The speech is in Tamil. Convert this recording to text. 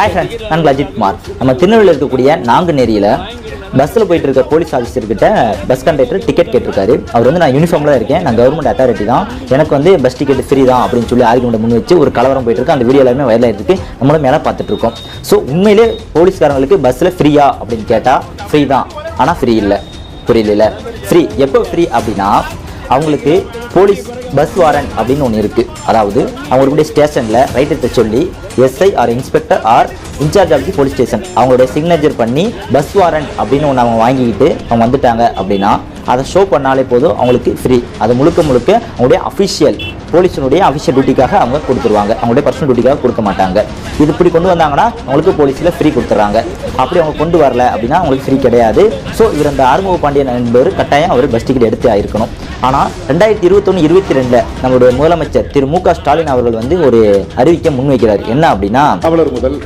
ஹாய் ஃப்ரெண்ட்ஸ், நான் அஜித் குமார். நம்ம திருநெல்வேலியில் இருக்கக்கூடிய நாங்குநேரியில் பஸ்ஸில் போயிட்டு இருக்க போலீஸ் ஆஃபீஸர்கிட்ட பஸ் கண்டக்டர் டிக்கெட் கேட்டிருக்காரு. அவர் வந்து நான் யூனிஃபார்மில் இருக்கேன், நான் கவர்மெண்ட் அத்தாரிட்டி தான், எனக்கு வந்து பஸ் டிக்கெட் ஃப்ரீ தான் அப்படின்னு சொல்லி ஆர்குமெண்ட் முன் வச்சு ஒரு கலவரம் போயிட்டு இருக்கு. அந்த வீடியோ எல்லாமே வைரல் ஆகிட்டு இருக்கு, நம்மளும் மேலே பார்த்துட்டு இருக்கோம். ஸோ உண்மையிலே போலீஸ்காரங்களுக்கு பஸ்ஸில் ஃப்ரீயா அப்படின்னு கேட்டால் ஃப்ரீ தான், ஆனால் ஃப்ரீ இல்லை. புரியல? ஃப்ரீ எப்போ ஃப்ரீ அப்படின்னா அவங்களுக்கு போலீஸ் பஸ் வாரண்ட் அப்படின்னு ஒன்று இருக்குது. அதாவது அவங்களுடைய ஸ்டேஷனில் ரைட் எடுத்து சொல்லி SI or inspector or incharge of the police station அவங்களுடைய சிக்னேச்சர் பண்ணி பஸ் வாரண்ட் அப்படின்னு ஒன்று அவங்க வாங்கிக்கிட்டு அவங்க வந்துட்டாங்க அப்படின்னா அதை ஷோ பண்ணாலே போதும், அவங்களுக்கு ஃப்ரீ. அது முழுக்க அவங்களுடைய அஃபிஷியல் போலீஸினுடைய அஃபிஷியல் டியூட்டிக்காக அவங்க கொடுத்துருவாங்க, அவங்களுடைய பர்சனல் டியூட்டிக்காக கொடுக்க மாட்டாங்க. இது இப்படி கொண்டு வந்தாங்கன்னா அவங்களுக்கு போலீஸில் ஃப்ரீ கொடுத்துட்றாங்க. அப்படி அவங்க கொண்டு வரல அப்படின்னா அவங்களுக்கு ஃப்ரீ கிடையாது. ஸோ இவர் அந்த ஆறுமுக பாண்டியன் என்பவர் கட்டாயம் அவர் பஸ் டிக்கெட் எடுத்து ஆயிருக்கணும். ஆனால் 2021-22 நம்மளுடைய முதலமைச்சர் திரு மு க ஸ்டாலின் அவர்கள் வந்து ஒரு அறிவிக்கை முன்வைக்கிறார். என்ன அப்படின்னா, முதல்